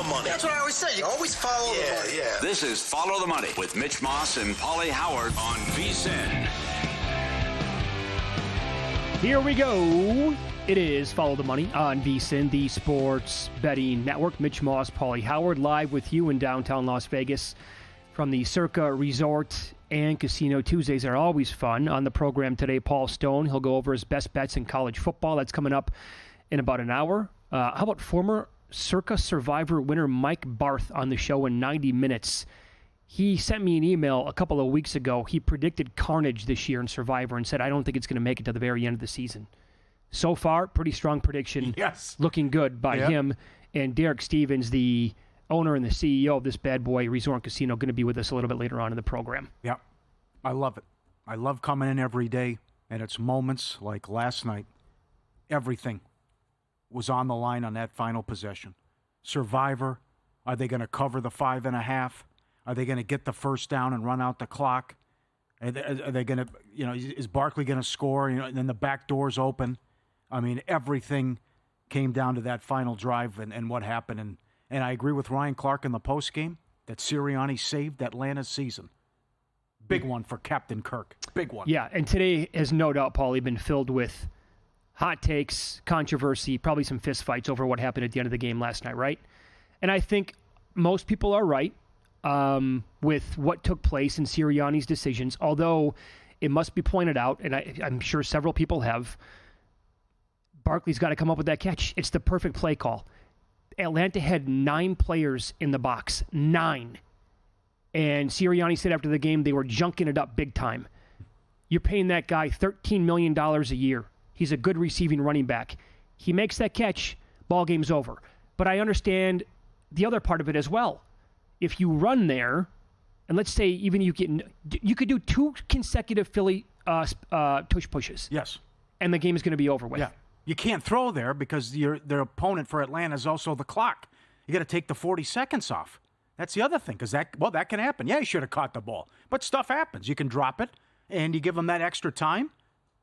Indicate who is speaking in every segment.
Speaker 1: the money.
Speaker 2: That's what I always say. You always follow the money.
Speaker 1: Yeah.
Speaker 3: This is Follow the Money with Mitch Moss and Paulie Howard on VSiN.
Speaker 4: Here we go. It is Follow the Money on VSiN, the sports betting network. Mitch Moss, Paulie Howard, live with you in downtown Las Vegas from the Circa Resort and Casino. Tuesdays are always fun. On the program today, Paul Stone. He'll go over his best bets in college football. That's coming up in about an hour. How about former Circa Survivor winner Mike Barth on the show in 90 minutes? He sent me an email a couple of weeks ago. He predicted carnage this year in Survivor and said, I don't think it's going to make it to the very end of the season. So far, pretty strong prediction.
Speaker 5: Yes.
Speaker 4: Looking good by him. And Derek Stevens, the owner and the CEO of this bad boy resort and casino, going to be with us a little bit later on in the program.
Speaker 5: Yeah, I love it. I love coming in every day, and it's moments like last night. Everything was on the line on that final possession. Survivor, are they going to cover the 5.5? Are they going to get the first down and run out the clock? Are they going to, is Barkley going to score? And then the back door's open. I mean, everything came down to that final drive and what happened. And I agree with Ryan Clark in the postgame that Sirianni saved Atlanta's season. Big one for Captain Kirk. Big one.
Speaker 4: Yeah, and today has no doubt, Paulie, been filled with hot takes, controversy, probably some fistfights over what happened at the end of the game last night, right? And I think most people are right with what took place in Sirianni's decisions, although it must be pointed out, and I'm sure several people have, Barkley's got to come up with that catch. It's the perfect play call. Atlanta had 9 players in the box. 9. And Sirianni said after the game they were junking it up big time. You're paying that guy $13 million a year. He's a good receiving running back. He makes that catch, ball game's over. But I understand the other part of it as well. If you run there, and let's say even you could do 2 consecutive Philly tush pushes.
Speaker 5: Yes.
Speaker 4: And the game is going to be over with.
Speaker 5: Yeah. You can't throw there because their opponent for Atlanta is also the clock. You got to take the 40 seconds off. That's the other thing, because that can happen. Yeah, you should have caught the ball. But stuff happens. You can drop it, and you give them that extra time,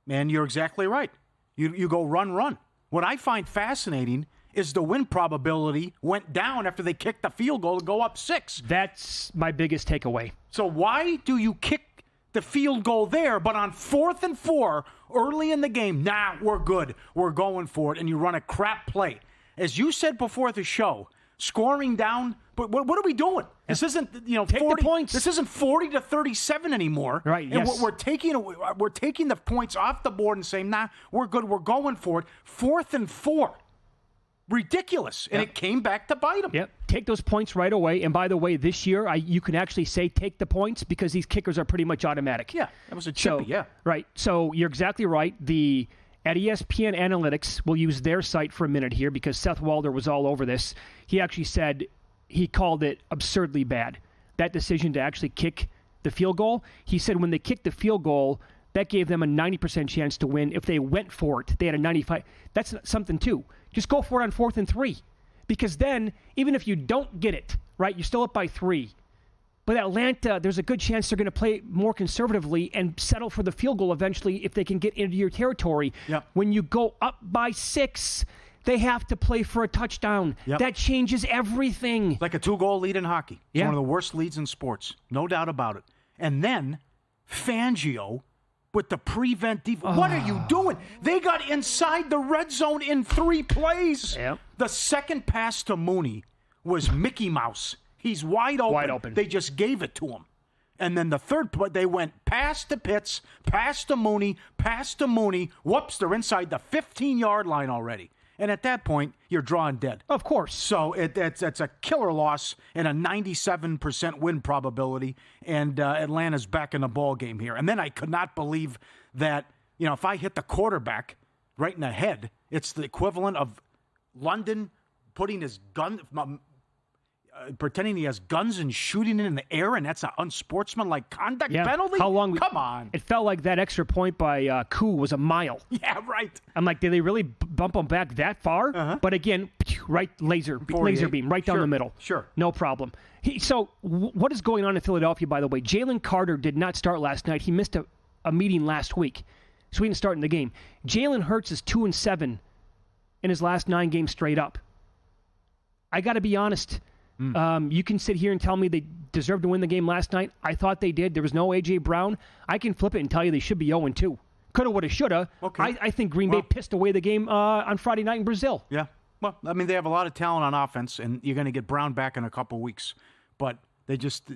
Speaker 5: and you're exactly right. You go run. What I find fascinating is the win probability went down after they kicked the field goal to go up 6.
Speaker 4: That's my biggest takeaway.
Speaker 5: So why do you kick the field goal there, but on 4th and 4 early in the game, we're good, we're going for it, and you run a crap play? As you said before the show, scoring down, but what are we doing? This isn't,
Speaker 4: Take
Speaker 5: 40
Speaker 4: the points.
Speaker 5: This isn't 40-37 anymore.
Speaker 4: Right,
Speaker 5: and
Speaker 4: yes.
Speaker 5: we're taking the points off the board and saying, we're good, we're going for it. 4th and 4. Ridiculous. And it came back to bite them.
Speaker 4: Yep. Take those points right away. And by the way, this year, you can actually say take the points because these kickers are pretty much automatic.
Speaker 5: Yeah, that was a chippy,
Speaker 4: Right. So you're exactly right. At ESPN Analytics, we'll use their site for a minute here because Seth Walder was all over this. He actually said he called it absurdly bad. That decision to actually kick the field goal, he said when they kicked the field goal, that gave them a 90% chance to win. If they went for it, they had a 95%. That's something too. Just go for it on 4th and 3. Because then, even if you don't get it, right, you're still up by 3. But Atlanta, there's a good chance they're going to play more conservatively and settle for the field goal eventually if they can get into your territory.
Speaker 5: Yep.
Speaker 4: When you go up by 6, they have to play for a touchdown.
Speaker 5: Yep.
Speaker 4: That changes everything.
Speaker 5: Like a 2-goal lead in hockey. It's
Speaker 4: Yeah.
Speaker 5: one of the worst leads in sports. No doubt about it. And then Fangio with the prevent defense. What are you doing? They got inside the red zone in 3 plays.
Speaker 4: Yep.
Speaker 5: The second pass to Mooney was Mickey Mouse. He's wide open.
Speaker 4: Wide open.
Speaker 5: They just gave it to him. And then the third play, they went past to Pitts, past to Mooney, past to Mooney. Whoops, they're inside the 15-yard line already. And at that point, you're drawing dead.
Speaker 4: Of course.
Speaker 5: So it's a killer loss and a 97% win probability, and Atlanta's back in the ball game here. And then I could not believe that, if I hit the quarterback right in the head, it's the equivalent of London putting his gun, pretending he has guns and shooting it in the air, and that's an unsportsmanlike conduct penalty?
Speaker 4: How long?
Speaker 5: Come on.
Speaker 4: It felt like that extra point by Koo was a mile.
Speaker 5: Yeah, right.
Speaker 4: I'm like, did they really bump him back that far? Uh-huh. But again, right laser beam right down the middle.
Speaker 5: Sure.
Speaker 4: No problem. So what is going on in Philadelphia, by the way? Jalen Carter did not start last night. He missed a meeting last week, so he didn't start in the game. Jalen Hurts is 2-7 in his last 9 games straight up. I got to be honest. You can sit here and tell me they deserved to win the game last night. I thought they did. There was no A.J. Brown. I can flip it and tell you they should be 0-2. Coulda, woulda, shoulda.
Speaker 5: Okay.
Speaker 4: I think Green Bay pissed away the game on Friday night in Brazil.
Speaker 5: Yeah. Well, I mean, they have a lot of talent on offense, and you're going to get Brown back in a couple weeks. But they just,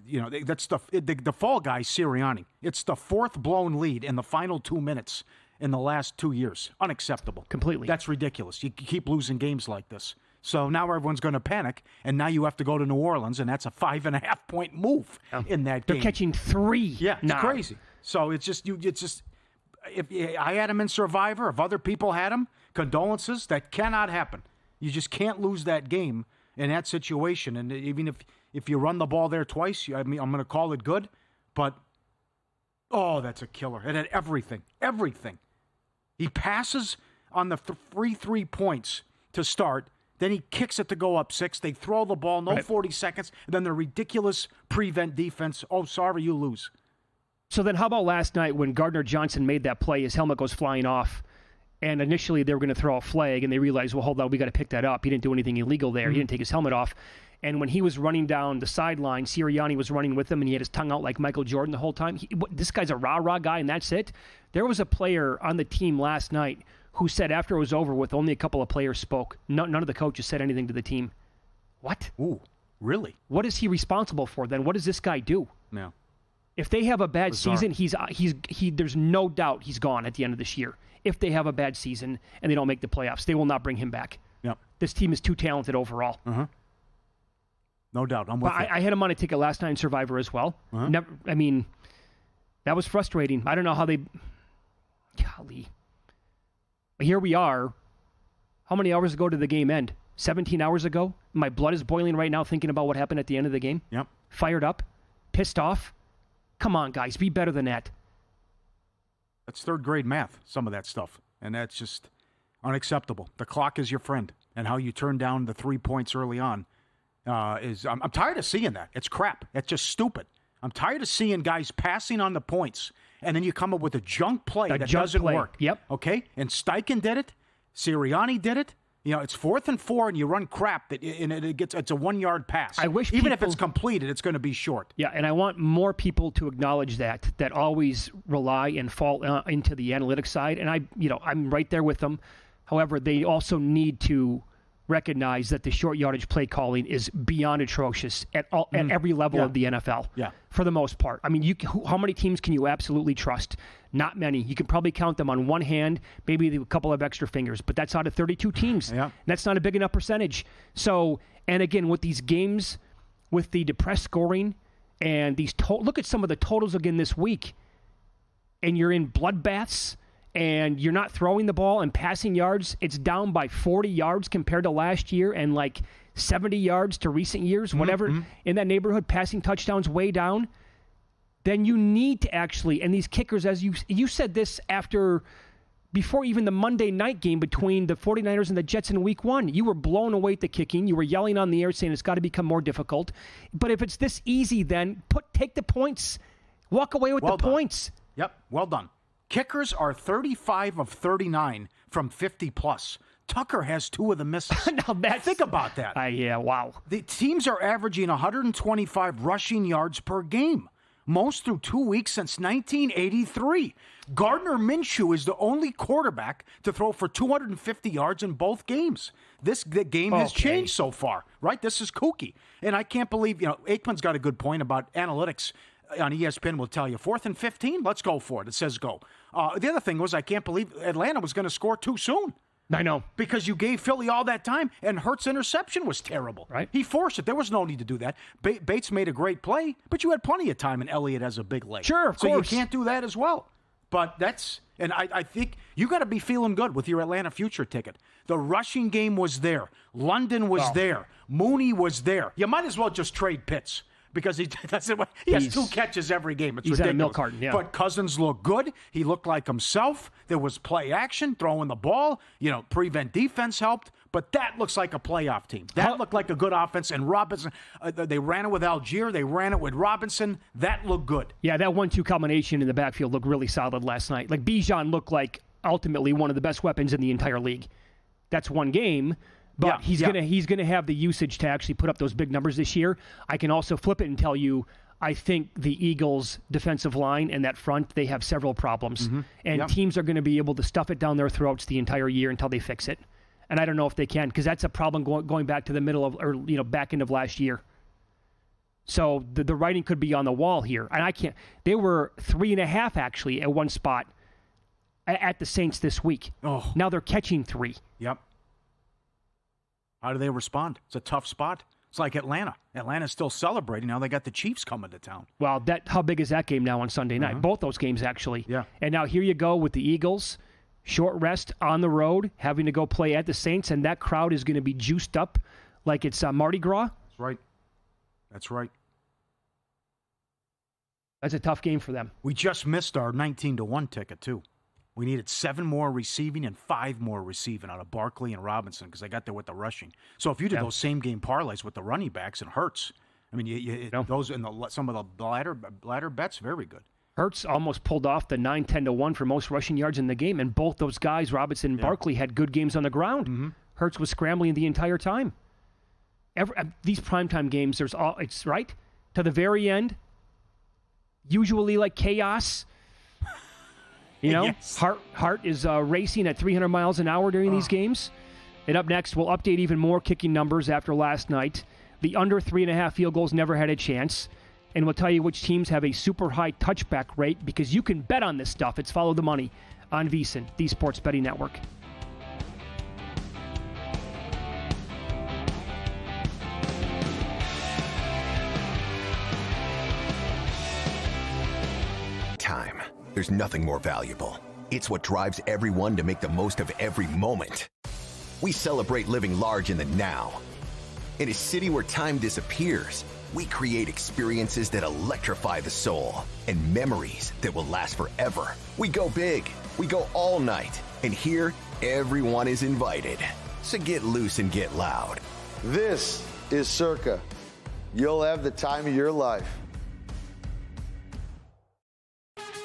Speaker 5: that's the fall guy, Sirianni. It's the fourth blown lead in the final 2 minutes in the last 2 years. Unacceptable.
Speaker 4: Completely.
Speaker 5: That's ridiculous. You keep losing games like this. So now everyone's going to panic, and now you have to go to New Orleans, and that's a 5.5-point move in that game.
Speaker 4: They're catching 3.
Speaker 5: Yeah, it's crazy. So it's just if I had him in Survivor, if other people had him, condolences. That cannot happen. You just can't lose that game in that situation. And even if you run the ball there twice, I'm going to call it good. But, that's a killer. It had everything. He passes on the free 3 points to start. Then he kicks it to go up 6. They throw the ball, 40 seconds. And then the ridiculous prevent defense. Oh, sorry, you lose.
Speaker 4: So then how about last night when Gardner Johnson made that play, his helmet goes flying off, and initially they were going to throw a flag, and they realized, well, hold on, we got to pick that up. He didn't do anything illegal there. He didn't take his helmet off. And when he was running down the sideline, Sirianni was running with him, and he had his tongue out like Michael Jordan the whole time. This guy's a rah-rah guy, and that's it. There was a player on the team last night who said after it was over with, only a couple of players spoke. None of the coaches said anything to the team. What?
Speaker 5: Ooh, really?
Speaker 4: What is he responsible for then? What does this guy do?
Speaker 5: No.
Speaker 4: If they have a bad season, there's no doubt he's gone at the end of this year. If they have a bad season and they don't make the playoffs, they will not bring him back.
Speaker 5: Yep.
Speaker 4: This team is too talented overall.
Speaker 5: Uh-huh. No doubt. I'm with you.
Speaker 4: I had him on a ticket last night in Survivor as well.
Speaker 5: Uh-huh.
Speaker 4: That was frustrating. I don't know how they... Golly. But here we are. How many hours ago did the game end? 17 hours ago? My blood is boiling right now thinking about what happened at the end of the game.
Speaker 5: Yep.
Speaker 4: Fired up. Pissed off. Come on, guys. Be better than that.
Speaker 5: That's third grade math, some of that stuff. And that's just unacceptable. The clock is your friend. And how you turn down the 3 points early on I'm tired of seeing that. It's crap. It's just stupid. I'm tired of seeing guys passing on the points, and then you come up with a junk play that doesn't work.
Speaker 4: Yep.
Speaker 5: Okay? And Steichen did it. Sirianni did it. It's 4th and 4, and you run crap, and it's a 1-yard pass.
Speaker 4: I wish
Speaker 5: even if it's completed, it's going to be short.
Speaker 4: Yeah, and I want more people to acknowledge that always rely and fall into the analytics side. And I'm right there with them. However, they also need to recognize that the short yardage play calling is beyond atrocious at every level of the NFL.
Speaker 5: Yeah.
Speaker 4: For the most part. I mean, how many teams can you absolutely trust? Not many. You can probably count them on one hand, maybe a couple of extra fingers, but that's out of 32 teams.
Speaker 5: Yeah.
Speaker 4: And that's not a big enough percentage. So, and again, with these games, with the depressed scoring, and these look at some of the totals again this week, and you're in bloodbaths, and you're not throwing the ball and passing yards, it's down by 40 yards compared to last year and like 70 yards to recent years, whatever, in that neighborhood, passing touchdowns way down, then you need to actually, and these kickers, as you said this before even the Monday night game between the 49ers and the Jets in week 1, you were blown away at the kicking. You were yelling on the air saying it's got to become more difficult. But if it's this easy, then take the points. Walk away with points.
Speaker 5: Yep, well done. Kickers are 35 of 39 from 50-plus. Tucker has 2 of the misses. Think about that.
Speaker 4: Yeah, wow.
Speaker 5: The teams are averaging 125 rushing yards per game, most through 2 weeks since 1983. Gardner Minshew is the only quarterback to throw for 250 yards in both games. The game has changed so far, right? This is kooky. And I can't believe, Aikman's got a good point about analytics. On ESPN will tell you, 4th and 15, let's go for it. It says go. The other thing was I can't believe Atlanta was going to score too soon.
Speaker 4: I know.
Speaker 5: Because you gave Philly all that time, and Hurts' interception was terrible.
Speaker 4: Right.
Speaker 5: He forced it. There was no need to do that. Bates made a great play, but you had plenty of time, and Elliott has a big leg.
Speaker 4: Sure, of course.
Speaker 5: So you can't do that as well. But I think you got to be feeling good with your Atlanta future ticket. The rushing game was there. London was there. Mooney was there. You might as well just trade Pitts. Because he has 2 catches every game. It's ridiculous.
Speaker 4: At a milk carton, yeah.
Speaker 5: But Cousins looked good. He looked like himself. There was play action, throwing the ball. Prevent defense helped. But that looks like a playoff team. That looked like a good offense. And Robinson, they ran it with Algier. They ran it with Robinson. That looked good.
Speaker 4: Yeah, that 1-2 combination in the backfield looked really solid last night. Like Bijan looked like ultimately one of the best weapons in the entire league. That's one game. But he's gonna have the usage to actually put up those big numbers this year. I can also flip it and tell you, I think the Eagles' defensive line and that front, they have several problems. And teams are going to be able to stuff it down their throats the entire year until they fix it. And I don't know if they can, because that's a problem going back to the middle of, or back end of last year. So the writing could be on the wall here. And I can't. They were 3.5 actually at one spot at the Saints this week.
Speaker 5: Oh.
Speaker 4: Now they're catching 3.
Speaker 5: Yep. How do they respond? It's a tough spot. It's like Atlanta. Atlanta's still celebrating. Now they got the Chiefs coming to town.
Speaker 4: Well, how big is that game now on Sunday night? Both those games, actually.
Speaker 5: Yeah.
Speaker 4: And now here you go with the Eagles. Short rest on the road, having to go play at the Saints, and that crowd is going to be juiced up like it's Mardi Gras.
Speaker 5: That's right. That's right.
Speaker 4: That's a tough game for them.
Speaker 5: We just missed our 19-1 ticket, too. We needed 7 more receiving and 5 more receiving out of Barkley and Robinson because they got there with the rushing. So if you did those same game parlays with the running backs, it hurts. I mean, those in some of the ladder bets, very good.
Speaker 4: Hurts almost pulled off the 9-10-1 for most rushing yards in the game, and both those guys, Robinson and Barkley, had good games on the ground. Hurts was scrambling the entire time. These primetime games, it's right to the very end. Usually like chaos.
Speaker 5: Yes.
Speaker 4: Hart is racing at 300 miles an hour during these games. And up next, we'll update even more kicking numbers after last night. The under 3.5 field goals never had a chance. And we'll tell you which teams have a super high touchback rate because you can bet on this stuff. It's Follow the Money on VSiN, the Sports Betting Network.
Speaker 1: Time. There's nothing more valuable. It's what drives everyone to make the most of every moment. We celebrate living large in the now. In a city where time disappears, we create experiences that electrify the soul and memories that will last forever. We go big, we go all night, and here, everyone is invited. So get loose and get loud.
Speaker 6: This is Circa. You'll have the time of your life.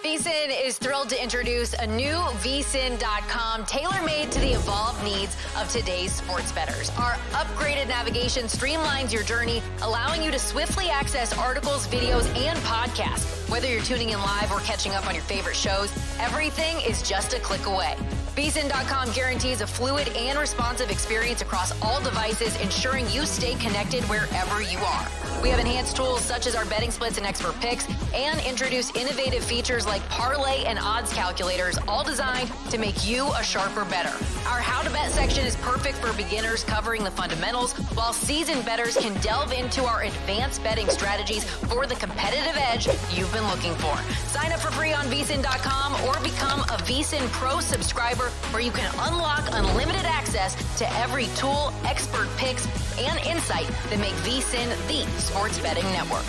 Speaker 7: VSiN is thrilled to introduce a new VSiN.com tailor-made to the evolved needs of today's sports bettors. Our upgraded navigation streamlines your journey, allowing you to swiftly access articles, videos, and podcasts. Whether you're tuning in live or catching up on your favorite shows, everything is just a click away. VSiN.com guarantees a fluid and responsive experience across all devices, ensuring you stay connected wherever you are. We have enhanced tools such as our betting splits and expert picks, and introduce innovative features like parlay and odds calculators, all designed to make you a sharper bettor. Our How to Bet section is perfect for beginners, covering the fundamentals, while seasoned bettors can delve into our advanced betting strategies for the competitive edge you've been looking for. Sign up for free on VSiN.com or become a VSiN Pro subscriber, where you can unlock unlimited access to every tool, expert picks, and insight that make VSiN the sports betting network.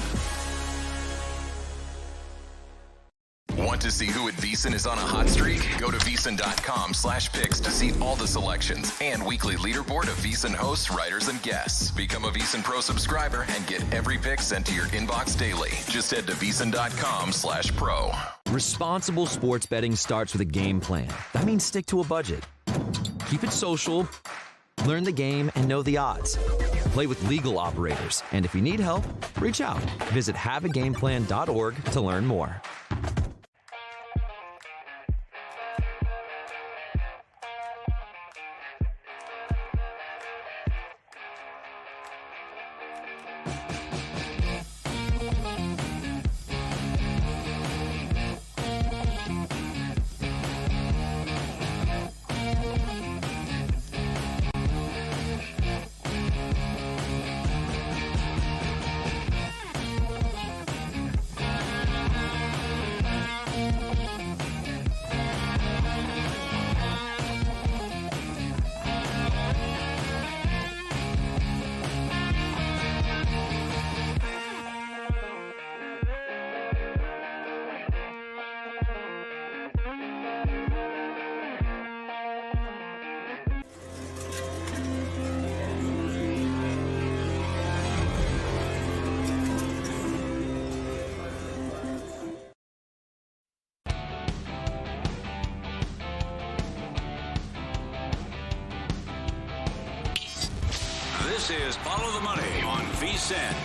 Speaker 8: Want to see who at VSiN is on a hot streak? Go to VSiN.com/picks to see all the selections and weekly leaderboard of VSiN hosts, writers, and guests. Become a VSiN Pro subscriber and get every pick sent to your inbox daily. Just head to VSiN.com/pro.
Speaker 9: Responsible sports betting starts with a game plan. That means stick to a budget. Keep it social, learn the game, and know the odds. Play with legal operators. And if you need help, reach out. Visit haveagameplan.org to learn more.
Speaker 3: This is Follow the Money on VSiN.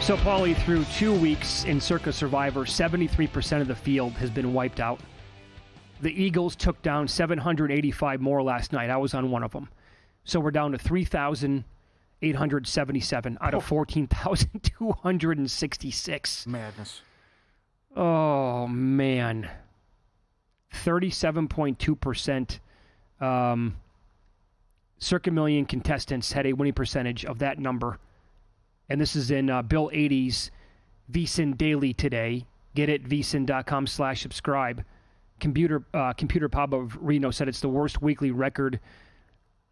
Speaker 4: So, Paulie, through 2 weeks in Circa Survivor, 73% of the field has been wiped out. The Eagles took down 785 more last night. I was on one of them. So we're down to 3,877 out of 14,266.
Speaker 5: Madness.
Speaker 4: Oh, man. 37.2%. Circa Million contestants had a winning percentage of that number. And this is in Bill 80's VSiN Daily today. Get it, vsin.com/subscribe. Computer Pop of Reno said it's the worst weekly record.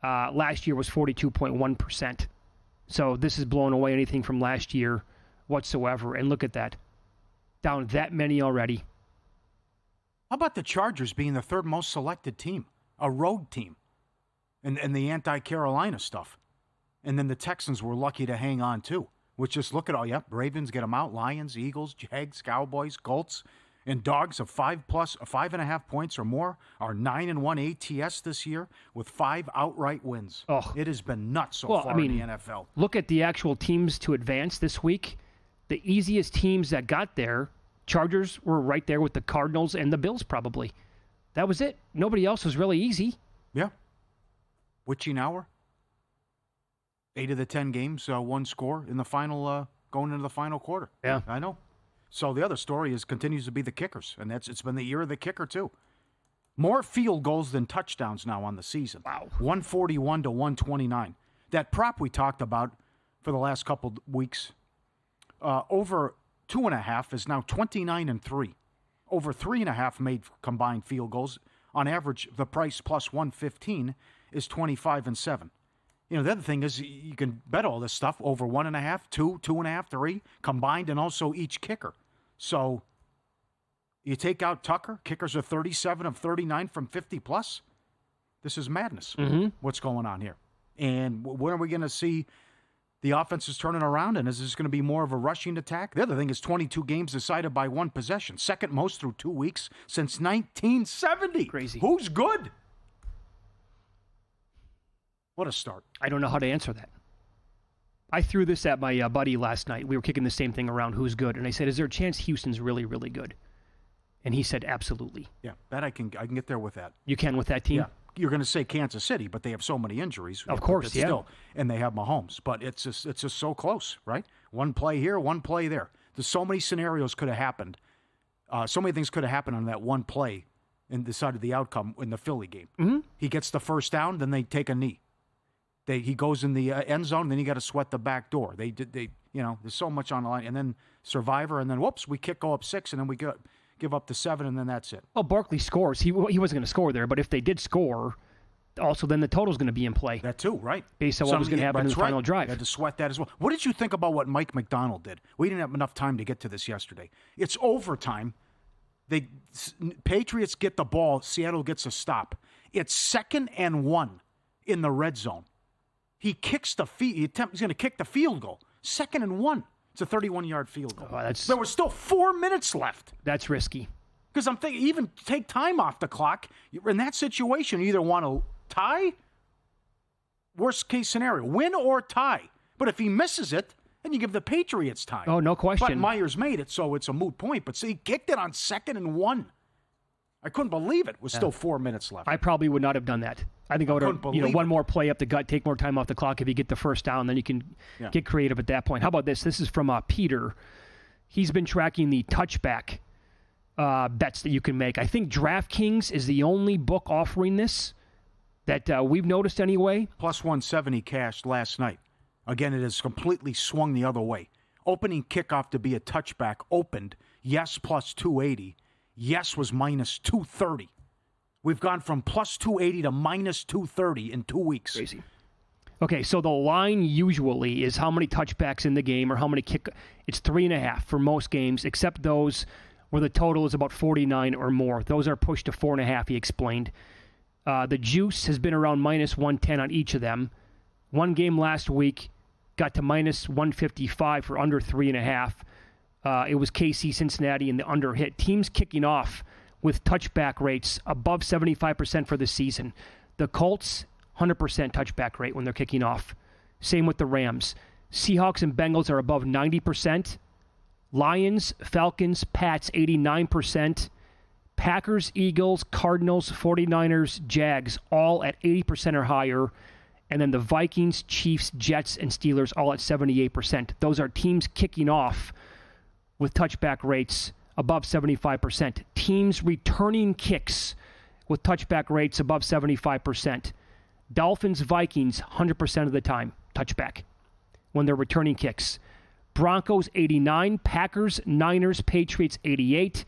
Speaker 4: Last year was 42.1%. So this is blowing away anything from last year whatsoever. And look at that. Down that many already.
Speaker 5: How about the Chargers being the third most selected team? A road team. And the anti-Carolina stuff. And then the Texans were lucky to hang on, too. Which just look at all, yep, Ravens get them out. Lions, Eagles, Jags, Cowboys, Colts, and Dogs of 5.5 points or more are 9-1 ATS this year with 5 outright wins.
Speaker 4: Oh.
Speaker 5: It has been nuts so far in the NFL.
Speaker 4: Look at the actual teams to advance this week. The easiest teams that got there, Chargers were right there with the Cardinals and the Bills probably. That was it. Nobody else was really easy.
Speaker 5: Yeah. Witching hour. 8 of the 10 games, one score in the final, going into the final quarter.
Speaker 4: Yeah.
Speaker 5: I know. So the other story continues to be the kickers, and it's been the year of the kicker too. More field goals than touchdowns now on the season.
Speaker 4: Wow.
Speaker 5: 141 to 129. That prop we talked about for the last couple weeks, over 2.5 is now 29-3. Over 3.5 made combined field goals. On average, the price plus 115 is 25-7. You know, the other thing is you can bet all this stuff over 1.5, 2, 2.5, 3 combined, and also each kicker. So you take out Tucker, kickers are 37 of 39 from 50 plus. This is madness.
Speaker 4: Mm-hmm.
Speaker 5: What's going on here? And when are we going to see the offenses turning around? And is this going to be more of a rushing attack? The other thing is 22 games decided by one possession, second most through 2 weeks since 1970.
Speaker 4: Crazy.
Speaker 5: Who's good? What a start.
Speaker 4: I don't know how to answer that. I threw this at my buddy last night. We were kicking the same thing around, who's good. And I said, is there a chance Houston's really, really good? And he said, absolutely.
Speaker 5: Yeah, that I can get there with that.
Speaker 4: You can with that team?
Speaker 5: Yeah. You're going to say Kansas City, but they have so many injuries.
Speaker 4: Of course, yeah.
Speaker 5: Still, and they have Mahomes. But it's just so close, right? One play here, one play there. There's so many scenarios could have happened. So many things could have happened on that one play and decided the outcome in the Philly game.
Speaker 4: Mm-hmm.
Speaker 5: He gets the first down, then they take a knee. He goes in the end zone, then you got to sweat the back door. There's so much on the line. And then Survivor, and then, whoops, we go up 6, and then we give up the 7, and then that's it.
Speaker 4: Well, Barkley scores. He wasn't going to score there, but if they did score, also then the total's going to be in play.
Speaker 5: That too, right?
Speaker 4: Based on what was going to happen in the final drive.
Speaker 5: You had to sweat that as well. What did you think about what Mike McDonald did? We didn't have enough time to get to this yesterday. It's overtime. Patriots get the ball. Seattle gets a stop. It's 2nd and 1 in the red zone. He kicks he's going to kick the field goal. 2nd and 1. It's a 31-yard field goal. There was still 4 minutes left.
Speaker 4: That's risky.
Speaker 5: Because I'm thinking, even take time off the clock. In that situation, you either want to tie, worst case scenario, win or tie. But if he misses it, then you give the Patriots time.
Speaker 4: Oh, no question.
Speaker 5: But Myers made it, so it's a moot point. But see, he kicked it on 2nd and 1. I couldn't believe it. Was still 4 minutes left.
Speaker 4: I probably would not have done that. I think I would have, one more play up the gut, take more time off the clock. If you get the first down, then you can get creative at that point. How about this? This is from Peter. He's been tracking the touchback bets that you can make. I think DraftKings is the only book offering this that we've noticed anyway.
Speaker 5: Plus 170 cashed last night. Again, it has completely swung the other way. Opening kickoff to be a touchback opened, yes, plus 280. Yes was minus 230. We've gone from plus 280 to minus 230 in 2 weeks.
Speaker 4: Crazy. Okay, so the line usually is how many touchbacks in the game or how many kick. It's 3.5 for most games, except those where the total is about 49 or more. Those are pushed to 4.5, he explained. The juice has been around minus 110 on each of them. One game last week got to minus 155 for under 3.5. It was KC, Cincinnati, and the under hit. Teams kicking off with touchback rates above 75% for the season. The Colts 100% touchback rate when they're kicking off. Same with the Rams. Seahawks and Bengals are above 90%. Lions, Falcons, Pats, 89%. Packers, Eagles, Cardinals, 49ers, Jags, all at 80% or higher. And then the Vikings, Chiefs, Jets, and Steelers all at 78%. Those are teams kicking off with touchback rates above 75%. Teams returning kicks with touchback rates above 75%. Dolphins, Vikings, 100% of the time, touchback when they're returning kicks. Broncos, 89. Packers, Niners, Patriots, 88.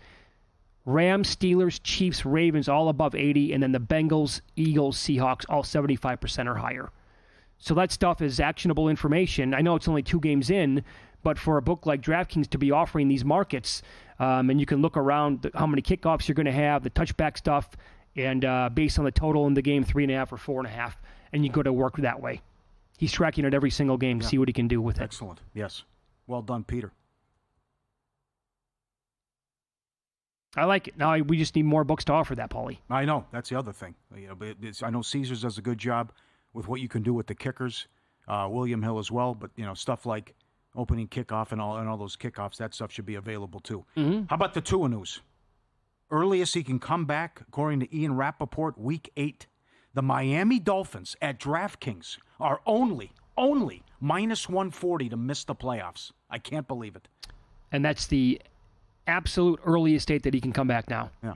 Speaker 4: Rams, Steelers, Chiefs, Ravens, all above 80. And then the Bengals, Eagles, Seahawks, all 75% or higher. So that stuff is actionable information. I know it's only 2 games in, but for a book like DraftKings to be offering these markets, and you can look around how many kickoffs you're going to have, the touchback stuff, and based on the total in the game, 3.5 or 4.5, and you go to work that way. He's tracking it every single game to see what he can do with it.
Speaker 5: Excellent. Yes. Well done, Peter.
Speaker 4: I like it. Now we just need more books to offer that, Paulie.
Speaker 5: I know. That's the other thing. But I know Caesars does a good job with what you can do with the kickers. William Hill as well. But, stuff like opening kickoff and all those kickoffs, that stuff should be available too. Mm-hmm. How about the Tua news? Earliest he can come back, according to Ian Rappaport, Week 8. The Miami Dolphins at DraftKings are only minus 140 to miss the playoffs. I can't believe it.
Speaker 4: And that's the absolute earliest date that he can come back now.
Speaker 5: Yeah.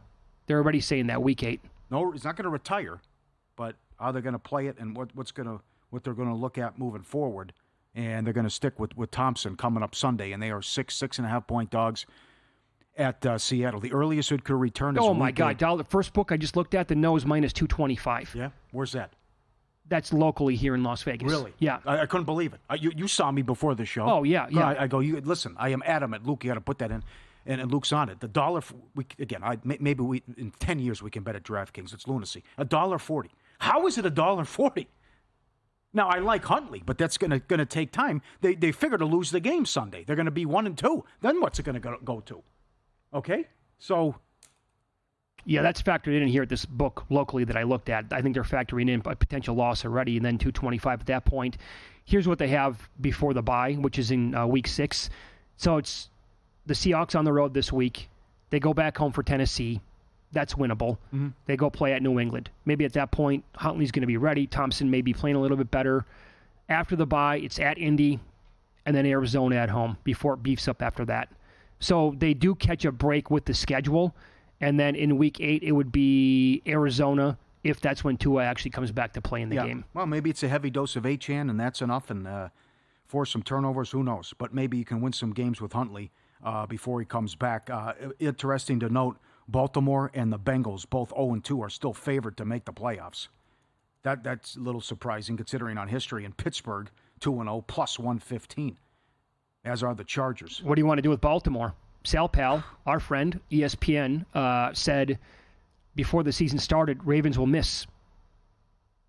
Speaker 4: They're already saying that, Week 8.
Speaker 5: No, he's not going to retire, but how they're going to play it and what they're going to look at moving forward. And they're going to stick with Thompson coming up Sunday, and they are 6.5 point dogs at Seattle. The earliest it could return is
Speaker 4: my God. The first book I just looked at, the nose minus 225.
Speaker 5: Yeah? Where's that?
Speaker 4: That's locally here in Las Vegas.
Speaker 5: Really?
Speaker 4: Yeah.
Speaker 5: I couldn't believe it. You saw me before the show.
Speaker 4: Oh, yeah.
Speaker 5: I go, listen, I am adamant. Luke, you got to put that in. And Luke's on it. The dollar, maybe in 10 years we can bet at DraftKings. It's lunacy. $1.40. How is it $1.40? Now, I like Huntley, but that's going to take time. They figure to lose the game Sunday. They're going to be 1-2. Then what's it going to go to? Okay? So.
Speaker 4: Yeah, that's factored in here at this book locally that I looked at. I think they're factoring in a potential loss already and then 225 at that point. Here's what they have before the bye, which is in Week 6. So it's the Seahawks on the road this week. They go back home for Tennessee. That's winnable. Mm-hmm. They go play at New England. Maybe at that point, Huntley's going to be ready. Thompson may be playing a little bit better. After the bye, it's at Indy and then Arizona at home before it beefs up after that. So they do catch a break with the schedule. And then in Week 8, it would be Arizona if that's when Tua actually comes back to play in the game.
Speaker 5: Well, maybe it's a heavy dose of Achane, and that's enough, and force some turnovers. Who knows? But maybe you can win some games with Huntley before he comes back. Interesting to note, Baltimore and the Bengals, both 0-2, are still favored to make the playoffs. That's a little surprising considering on history. In Pittsburgh, 2-0, plus 115, as are the Chargers.
Speaker 4: What do you want to do with Baltimore? Sal Pal, our friend, ESPN, said before the season started, Ravens will miss.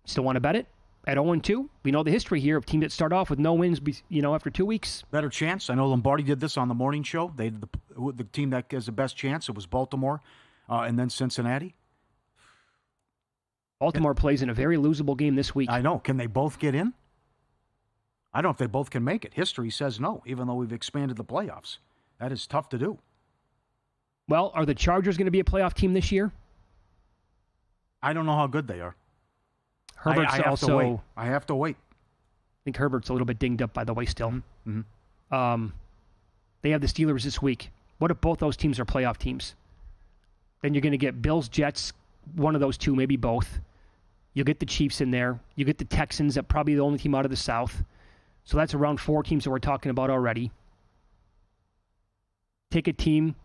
Speaker 4: Still want to bet it? At 0-2? We know the history here of teams that start off with no wins, after 2 weeks.
Speaker 5: Better chance. I know Lombardi did this on the morning show. The team that has the best chance, it was Baltimore and then Cincinnati.
Speaker 4: Baltimore plays in a very losable game this week.
Speaker 5: I know. Can they both get in? I don't know if they both can make it. History says no, even though we've expanded the playoffs. That is tough to do.
Speaker 4: Well, are the Chargers going to be a playoff team this year?
Speaker 5: I don't know how good they are.
Speaker 4: Herbert's
Speaker 5: I have to wait.
Speaker 4: I think Herbert's a little bit dinged up, by the way, still.
Speaker 5: Mm-hmm.
Speaker 4: They have the Steelers this week. What if both those teams are playoff teams? Then you're going to get Bills, Jets, one of those two, maybe both. You'll get the Chiefs in there. You get the Texans, that probably the only team out of the South. So that's around 4 teams that we're talking about already. Take a team.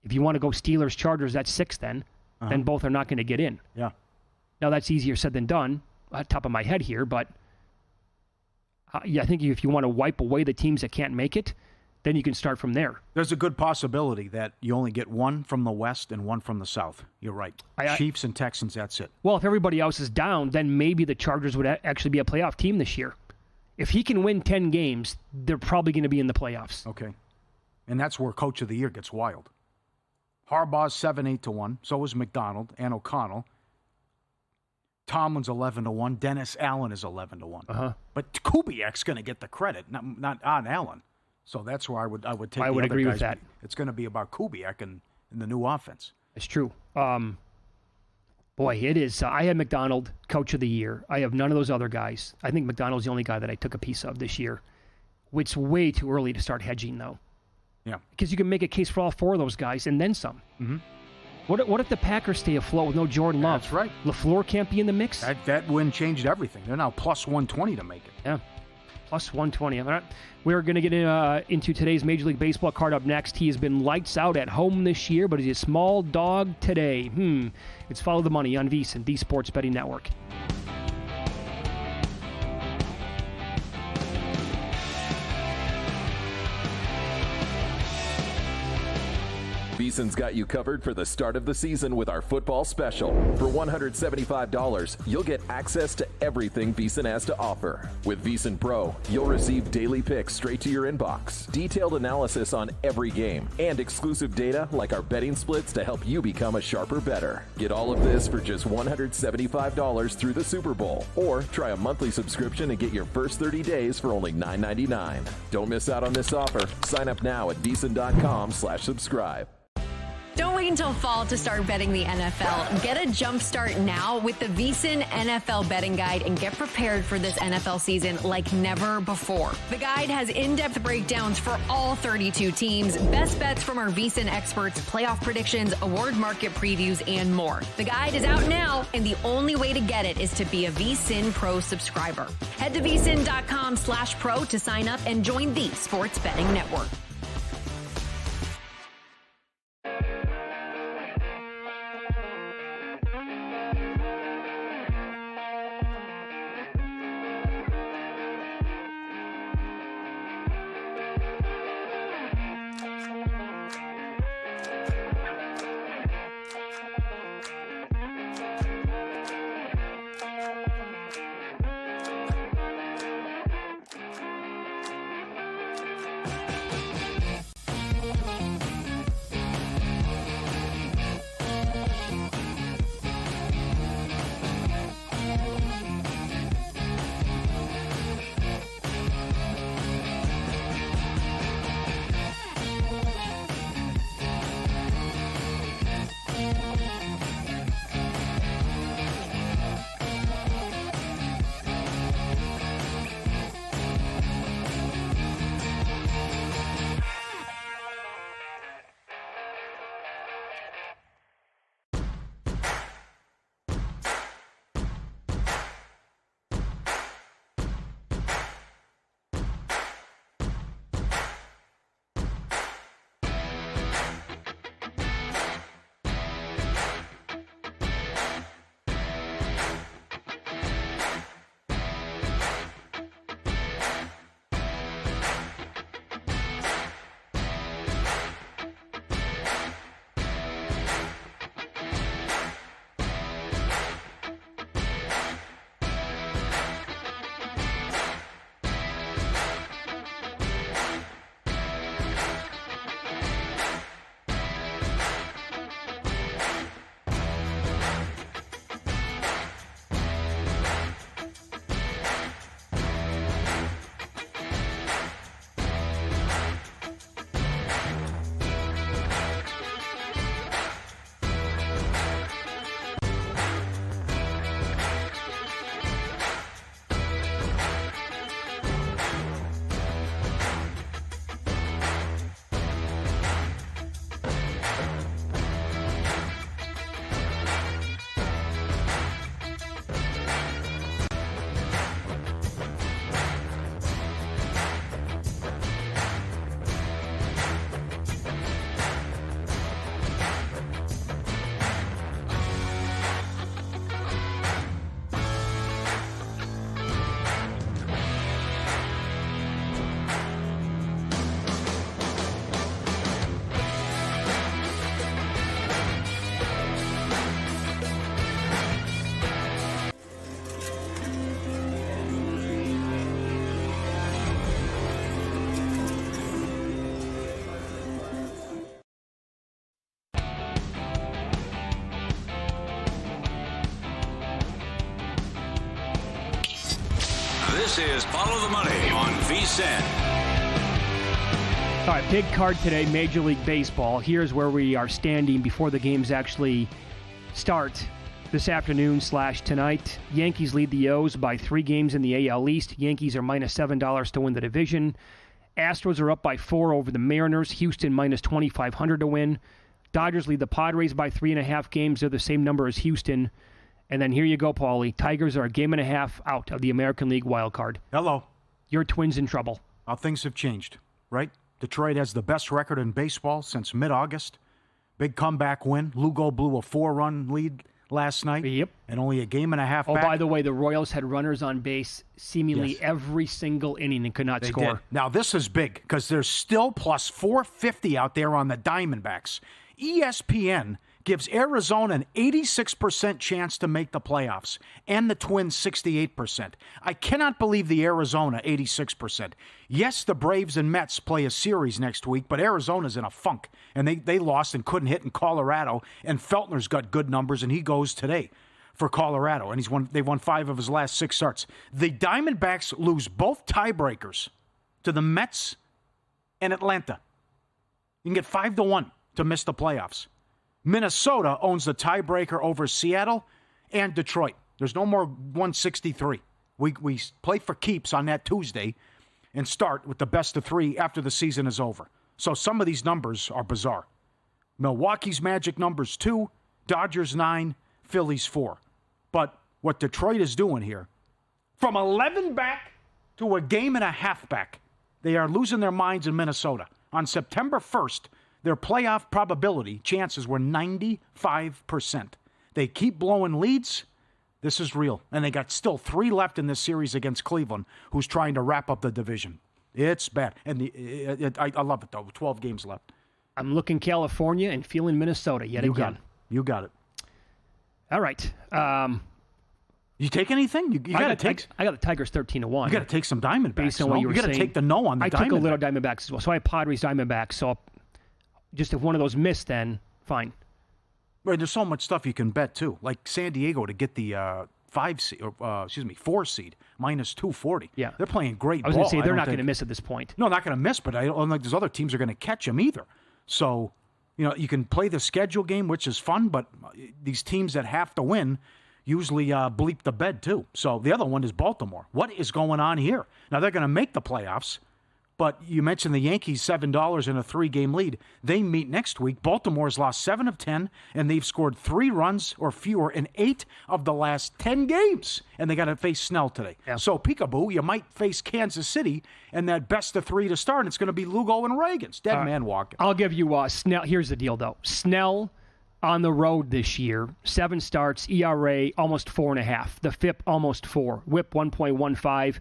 Speaker 4: If you want to go Steelers, Chargers, that's 6 then. Uh-huh. Then both are not going to get in.
Speaker 5: Yeah.
Speaker 4: Now, that's easier said than done, at the top of my head here, but I think if you want to wipe away the teams that can't make it, then you can start from there.
Speaker 5: There's a good possibility that you only get one from the West and one from the South. You're right. Chiefs and Texans, that's it.
Speaker 4: Well, if everybody else is down, then maybe the Chargers would actually be a playoff team this year. If he can win 10 games, they're probably going to be in the playoffs.
Speaker 5: Okay. And that's where Coach of the Year gets wild. Harbaugh's 7-8-1. So is McDonald and O'Connell. Tomlin's 11-1. Dennis Allen is 11-1. But Kubiak's going to get the credit, not on Allen. So that's where I would take.
Speaker 4: I
Speaker 5: the
Speaker 4: would
Speaker 5: other
Speaker 4: agree
Speaker 5: guys.
Speaker 4: with that.
Speaker 5: It's going to be about Kubiak and the new offense.
Speaker 4: It's true. Boy, it is. I had McDonald coach of the year. I have none of those other guys. I think McDonald's the only guy that I took a piece of this year. It's way too early to start hedging, though.
Speaker 5: Yeah.
Speaker 4: Because you can make a case for all four of those guys and then some.
Speaker 5: Mm-hmm.
Speaker 4: What if the Packers stay afloat with no Jordan Love?
Speaker 5: That's right.
Speaker 4: LaFleur can't be in the mix?
Speaker 5: That win changed everything. They're now plus 120 to make it.
Speaker 4: Yeah. Plus 120. We're going to get into today's Major League Baseball card up next. He has been lights out at home this year, but he's a small dog today. It's Follow the Money on VSiN, the Sports Betting Network.
Speaker 10: VSiN's got you covered for the start of the season with our football special. For $175, you'll get access to everything VSiN has to offer. With VSiN Pro, you'll receive daily picks straight to your inbox, detailed analysis on every game, and exclusive data like our betting splits to help you become a sharper bettor. Get all of this for just $175 through the Super Bowl. Or try a monthly subscription and get your first 30 days for only $9.99. Don't miss out on this offer. Sign up now at VSiN.com/subscribe.
Speaker 7: Don't wait until fall to start betting the NFL. Get a jump start now with the VSiN NFL Betting Guide and get prepared for this NFL season like never before. The guide has in-depth breakdowns for all 32 teams, best bets from our VSiN experts, playoff predictions, award market previews, and more. The guide is out now, and the only way to get it is to be a VSiN Pro subscriber. Head to VSiN.com/pro to sign up and join the Sports Betting Network.
Speaker 3: This is Follow the Money on VSiN.
Speaker 4: All right, big card today, Major League Baseball. Here's where we are standing before the games actually start this afternoon / tonight. Yankees lead the O's by 3 games in the AL East. Yankees are -$7 to win the division. Astros are up by 4 over the Mariners. Houston -2,500 to win. Dodgers lead the Padres by 3.5 games. They're the same number as Houston. And then here you go, Paulie. Tigers are a game and a half out of the American League wild card.
Speaker 5: Hello.
Speaker 4: Your Twins in trouble.
Speaker 5: Things have changed, right? Detroit has the best record in baseball since mid-August. Big comeback win. Lugo blew a 4-run lead last night.
Speaker 4: Yep.
Speaker 5: And only a game and a half back.
Speaker 4: Oh, by the way, the Royals had runners on base seemingly every single inning and could not score.
Speaker 5: Did. Now, this is big because there's still plus 450 out there on the Diamondbacks. ESPN gives Arizona an 86% chance to make the playoffs and the Twins 68%. I cannot believe the Arizona 86%. Yes, the Braves and Mets play a series next week, but Arizona's in a funk, and they lost and couldn't hit in Colorado, and Feltner's got good numbers, and he goes today for Colorado, and they've won 5 of his last 6 starts. The Diamondbacks lose both tiebreakers to the Mets and Atlanta. You can get 5-1 to miss the playoffs. Minnesota owns the tiebreaker over Seattle and Detroit. There's no more 163. We play for keeps on that Tuesday and start with the best of 3 after the season is over. So some of these numbers are bizarre. Milwaukee's magic number's 2, Dodgers 9, Phillies 4. But what Detroit is doing here, from 11 back to a game and a half back, they are losing their minds in Minnesota. On September 1st, their playoff probability chances were 95%. They keep blowing leads. This is real. And they got still 3 left in this series against Cleveland, who's trying to wrap up the division. It's bad. And I love it, though. 12 games left.
Speaker 4: I'm looking California and feeling Minnesota yet again.
Speaker 5: You got it.
Speaker 4: All right.
Speaker 5: You take anything? You got to take.
Speaker 4: I got the Tigers 13-1.
Speaker 5: You got to take some Diamondbacks.
Speaker 4: Based on what you were saying.
Speaker 5: You got to take the no on the Diamondbacks.
Speaker 4: I took a little Diamondbacks as well. So I have Padres Diamondbacks. So just if one of those missed, then fine.
Speaker 5: Right. There's so much stuff you can bet too. Like San Diego to get the 4 seed -240.
Speaker 4: Yeah,
Speaker 5: they're playing great ball.
Speaker 4: I was going to say they're not going to miss at this point.
Speaker 5: No, not going to miss. But I don't think those other teams are going to catch them either. So you can play the schedule game, which is fun. But these teams that have to win usually bleep the bed too. So the other one is Baltimore. What is going on here? Now they're going to make the playoffs. But you mentioned the Yankees, $7 in a 3-game lead. They meet next week. Baltimore's lost 7 of 10, and they've scored 3 runs or fewer in 8 of the last 10 games. And they got to face Snell today. Yeah. So, peekaboo, you might face Kansas City and that best of 3 to start. And it's going to be Lugo and Reagans. Dead man walking.
Speaker 4: I'll give you Snell. Here's the deal, though. Snell on the road this year, 7 starts, ERA almost 4.5. The FIP almost 4. WHIP 1.15.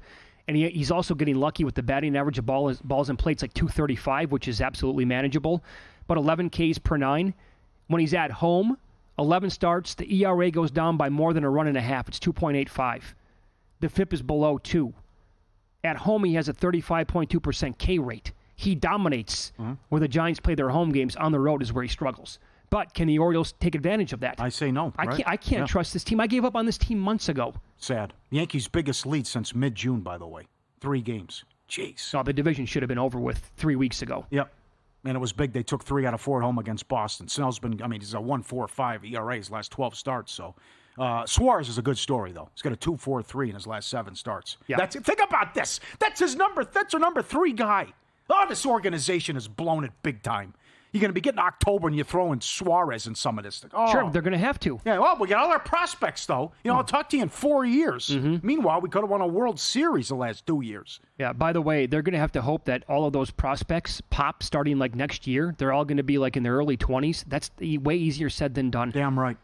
Speaker 4: And he's also getting lucky with the batting average of balls in play. It's like 235, which is absolutely manageable. But 11 Ks per 9. When he's at home, 11 starts, the ERA goes down by more than a run and a half. It's 2.85. The FIP is below 2. At home, he has a 35.2% K rate. He dominates where the Giants play their home games. On the road is where he struggles. But can the Orioles take advantage of that?
Speaker 5: I say no.
Speaker 4: I can't trust this team. I gave up on this team months ago.
Speaker 5: Sad. Yankees' biggest lead since mid-June, by the way. 3 games. Jeez.
Speaker 4: So the division should have been over with 3 weeks ago.
Speaker 5: Yep. And it was big. They took 3 out of 4 at home against Boston. Snell's been, he's a 1.45 ERA his last 12 starts. So Suarez is a good story, though. He's got a 2.43 in his last 7 starts.
Speaker 4: Yeah.
Speaker 5: Think about this. That's his number. That's our number 3 guy. Oh, this organization has blown it big time. You're going to be getting October and you're throwing Suarez in some of this. Oh.
Speaker 4: Sure, they're going to have to.
Speaker 5: Yeah, well, we got all our prospects, though. I'll talk to you in 4 years. Mm-hmm. Meanwhile, we could have won a World Series the last 2 years.
Speaker 4: Yeah, by the way, they're going to have to hope that all of those prospects pop starting like next year. They're all going to be like in their early 20s. That's way easier said than done.
Speaker 5: Damn right.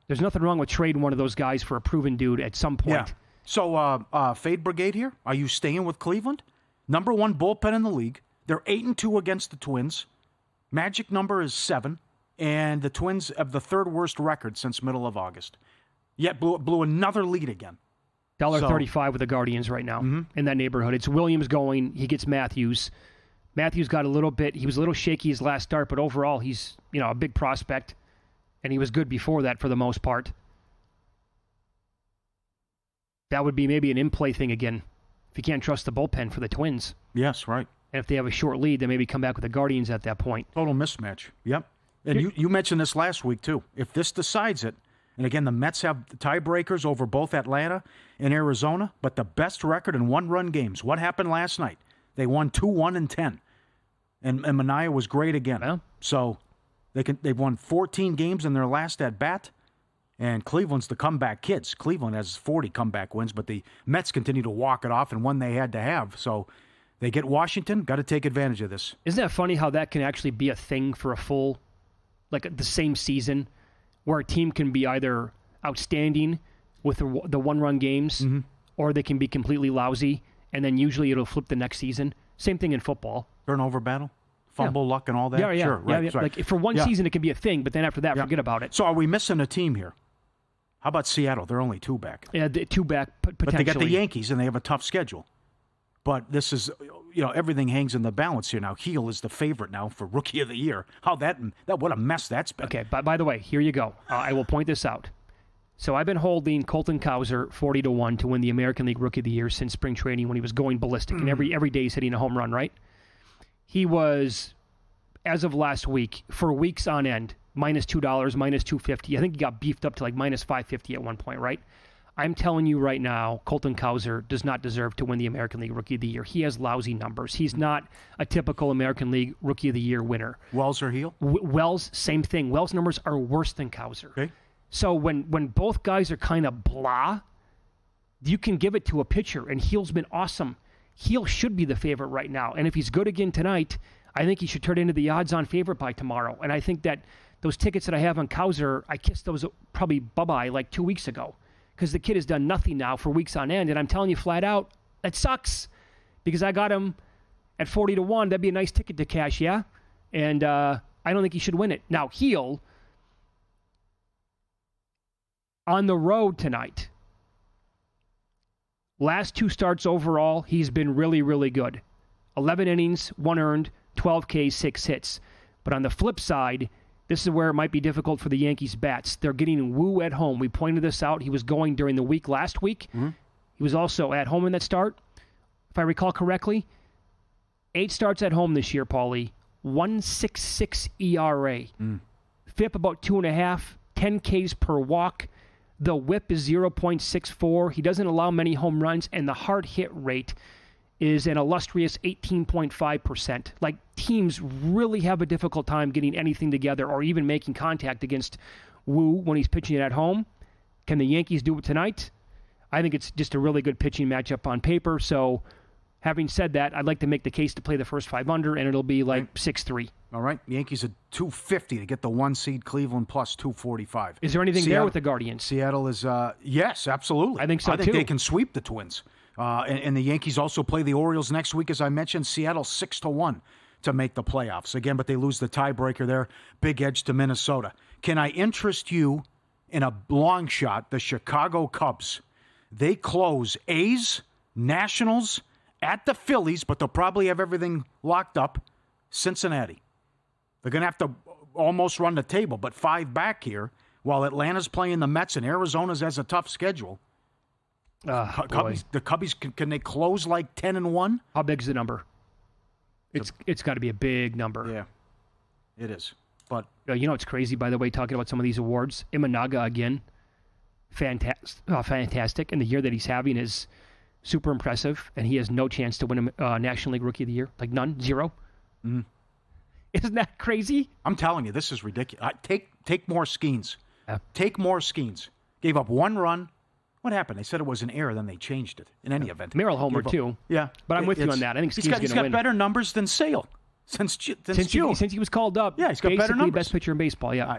Speaker 4: There's nothing wrong with trading one of those guys for a proven dude at some point.
Speaker 5: Yeah. So, Fade Brigade here. Are you staying with Cleveland? Number 1 bullpen in the league. They're 8-2 against the Twins. Magic number is 7, and the Twins have the 3rd worst record since middle of August. Yet blew another lead again.
Speaker 4: $1.35 with the Guardians right now in that neighborhood. It's Williams going. He gets Matthews. Matthews got he was a little shaky his last start, but overall he's a big prospect, and he was good before that for the most part. That would be maybe an in-play thing again, if you can't trust the bullpen for the Twins.
Speaker 5: Yes, right.
Speaker 4: And if they have a short lead, then maybe come back with the Guardians at that point.
Speaker 5: Total mismatch. Yep. And you mentioned this last week, too. If this decides it, and again, the Mets have tiebreakers over both Atlanta and Arizona, but the best record in one-run games. What happened last night? They won 2-1-10. And Manaea was great again.
Speaker 4: Yeah.
Speaker 5: So they've won 14 games in their last at-bat. And Cleveland's the comeback kids. Cleveland has 40 comeback wins, but the Mets continue to walk it off and one they had to have. So they get Washington, got to take advantage of this.
Speaker 4: Isn't that funny how that can actually be a thing for a full, like the same season, where a team can be either outstanding with the one-run games, or they can be completely lousy, and then usually it'll flip the next season. Same thing in football.
Speaker 5: Turnover battle? Fumble luck and all that?
Speaker 4: Yeah.
Speaker 5: Sure, right.
Speaker 4: Yeah. Like for one season it can be a thing, but then after that, forget about it.
Speaker 5: So are we missing a team here? How about Seattle? They're only 2 back.
Speaker 4: Yeah, 2 back, potentially.
Speaker 5: But they got the Yankees, and they have a tough schedule. But this is, everything hangs in the balance here now. Heel is the favorite now for Rookie of the Year. What a mess that's been.
Speaker 4: Okay, by the way, here you go. I will point this out. So I've been holding Colton Cowser 40-1 to win the American League Rookie of the Year since spring training when he was going ballistic, and every day he's hitting a home run, right? He was, as of last week, for weeks on end, -$2, -250. I think he got beefed up to like -550 at one point, right? I'm telling you right now, Colton Cowser does not deserve to win the American League Rookie of the Year. He has lousy numbers. He's not a typical American League Rookie of the Year winner.
Speaker 5: Wells or Heel?
Speaker 4: Wells, same thing. Wells' numbers are worse than Cowser.
Speaker 5: Okay.
Speaker 4: So when both guys are kind of blah, you can give it to a pitcher, and Heel's been awesome. Heel should be the favorite right now. And if he's good again tonight, I think he should turn into the odds-on favorite by tomorrow. And I think that those tickets that I have on Cowser, I kissed those probably bye-bye like 2 weeks ago because the kid has done nothing now for weeks on end. And I'm telling you flat out, that sucks because I got him at 40-1. That'd be a nice ticket to cash, yeah? And I don't think he should win it. Now, Heel, on the road tonight, last 2 starts overall, he's been really, really good. 11 innings, 1 earned, 12 Ks, 6 hits. But on the flip side, this is where it might be difficult for the Yankees bats. They're getting Wu at home. We pointed this out. He was going during the week last week. He was also at home in that start, if I recall correctly. 8 starts at home this year, Paulie. 1.66 ERA. FIP about 2.5, 10 Ks per walk. The whip is 0.64. He doesn't allow many home runs, and the hard hit rate is an illustrious 18.5%. Like, teams really have a difficult time getting anything together or even making contact against Wu when he's pitching it at home. Can the Yankees do it tonight? I think it's just a really good pitching matchup on paper. So, having said that, I'd like to make the case to play the first 5 under, and it'll be like 6-3.
Speaker 5: All right. Yankees at 250 to get the 1 seed. Cleveland plus 245.
Speaker 4: Is there anything there with the Guardians?
Speaker 5: Seattle is, yes, absolutely.
Speaker 4: I think so,
Speaker 5: I think
Speaker 4: too.
Speaker 5: they can sweep the Twins. And the Yankees also play the Orioles next week, as I mentioned. Seattle 6-1 to make the playoffs. Again, but they lose the tiebreaker there. Big edge to Minnesota. Can I interest you in a long shot? The Chicago Cubs. They close A's, Nationals, at the Phillies, but they'll probably have everything locked up. Cincinnati. They're going to have to almost run the table, but 5 back here, while Atlanta's playing the Mets and Arizona's has a tough schedule. The Cubbies, can they close like 10-1?
Speaker 4: How big's the number? It's got to be a big number.
Speaker 5: Yeah, it is. But
Speaker 4: it's crazy, by the way, talking about some of these awards. Imanaga, again, fantastic. And the year that he's having is super impressive, and he has no chance to win a National League Rookie of the Year. Like none, 0. Isn't that crazy?
Speaker 5: I'm telling you, this is ridiculous. Take more Skeens. Take more Skeens. Gave up 1 run. What happened? They said it was an error, then they changed it. In any event.
Speaker 4: Merrill Homer, too.
Speaker 5: Yeah.
Speaker 4: But I'm with you on that. I think Skeen's going to win.
Speaker 5: He's got better numbers than Sale since June.
Speaker 4: Since he was called up.
Speaker 5: Yeah, he's got better numbers.
Speaker 4: Best pitcher in baseball, yeah.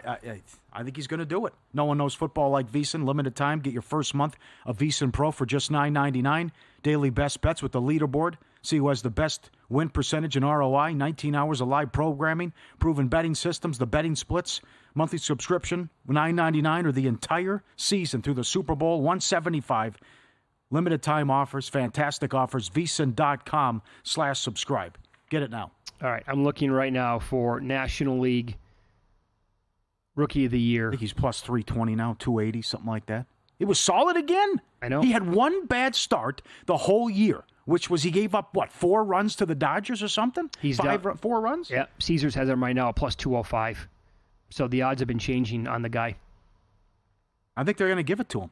Speaker 5: I think he's going to do it. No one knows football like VSiN. Limited time. Get your first month of VSiN Pro for just $9.99. Daily best bets with the leaderboard. See who has the best win percentage and ROI. 19 hours of live programming. Proven betting systems. The betting splits. Monthly subscription, $9.99 or the entire season through the Super Bowl, $175. Limited time offers, fantastic offers, VSiN.com/subscribe. Get it now.
Speaker 4: All right, I'm looking right now for National League Rookie of the Year.
Speaker 5: I think he's plus 320 now, 280, something like that. It was solid again.
Speaker 4: I know.
Speaker 5: He had one bad start the whole year, which was he gave up, 4 runs to the Dodgers or something?
Speaker 4: He's
Speaker 5: 4 runs?
Speaker 4: Yeah, Caesars has him right now at plus 205. So the odds have been changing on the guy.
Speaker 5: I think they're going to give it to him.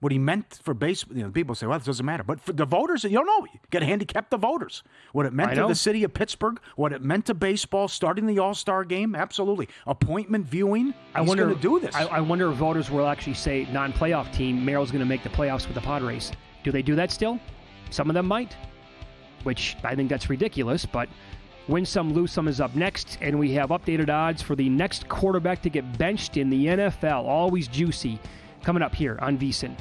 Speaker 5: What he meant for baseball, people say, well, it doesn't matter. But for the voters, you don't know. You got to handicap the voters. What it meant to the city of Pittsburgh, what it meant to baseball, starting the All-Star game, absolutely. Appointment viewing, he's going to do this.
Speaker 4: I wonder if voters will actually say non-playoff team, Merrill's going to make the playoffs with the Padres. Do they do that still? Some of them might, which I think that's ridiculous, but win some, lose some is up next, and we have updated odds for the next quarterback to get benched in the NFL. Always juicy. Coming up here on VSiN.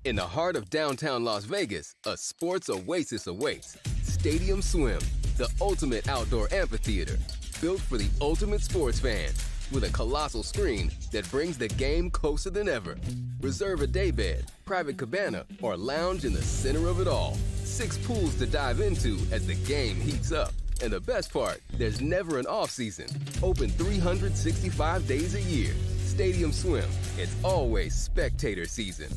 Speaker 11: In the heart of downtown Las Vegas, a sports oasis awaits. Stadium Swim, the ultimate outdoor amphitheater, built for the ultimate sports fan, with a colossal screen that brings the game closer than ever. Reserve a daybed, private cabana, or lounge in the center of it all. 6 pools to dive into as the game heats up. And the best part, there's never an off-season. Open 365 days a year. Stadium Swim, it's always spectator season.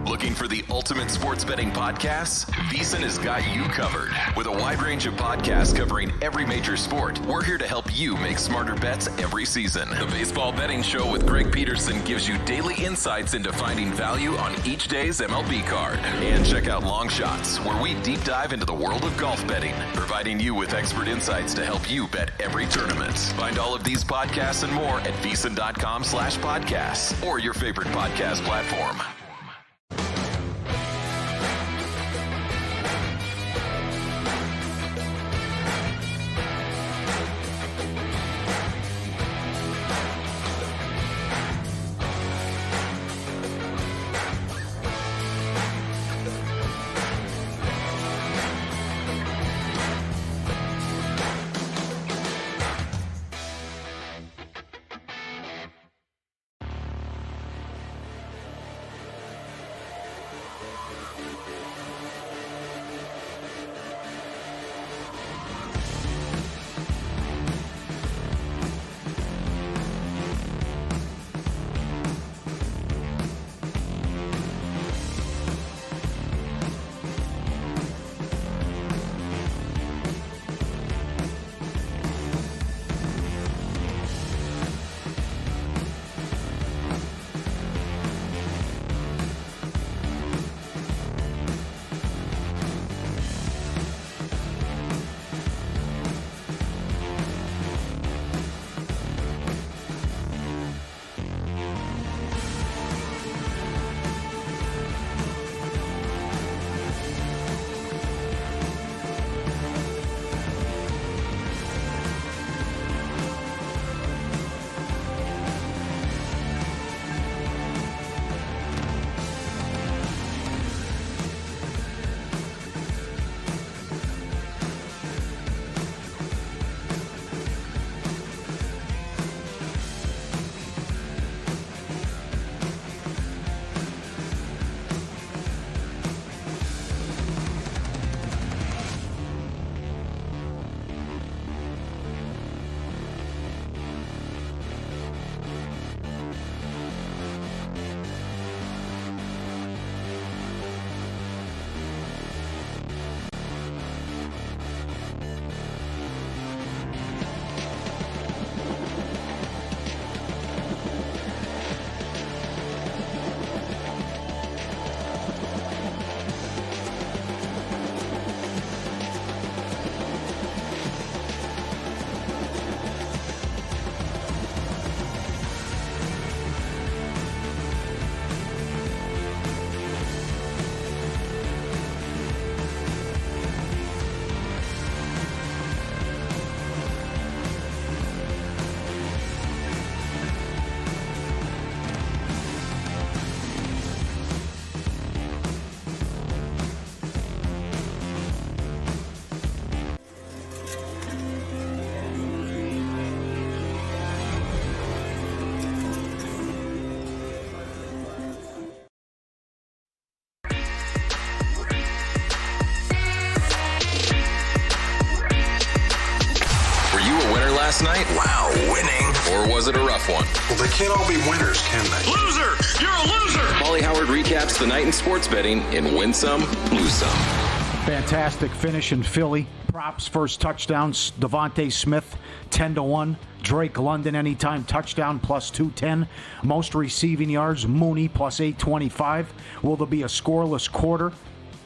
Speaker 8: Looking for the ultimate sports betting podcasts? VSiN has got you covered. With a wide range of podcasts covering every major sport, we're here to help you make smarter bets every season. The Baseball Betting Show with Greg Peterson gives you daily insights into finding value on each day's MLB card. And check out Long Shots, where we deep dive into the world of golf betting, providing you with expert insights to help you bet every tournament. Find all of these podcasts and more at VSiN.com/podcasts or your favorite podcast platform. last night? Wow, winning. Or was it a rough one?
Speaker 2: Well, they can't all be winners, can they?
Speaker 3: Loser! You're a loser!
Speaker 8: Paulie Howard recaps the night in sports betting in Win Some, Lose Some.
Speaker 5: Fantastic finish in Philly. Props, first touchdown, Devontae Smith, 10-1. Drake London, anytime touchdown, plus 210. Most receiving yards, Mooney, plus 825. Will there be a scoreless quarter?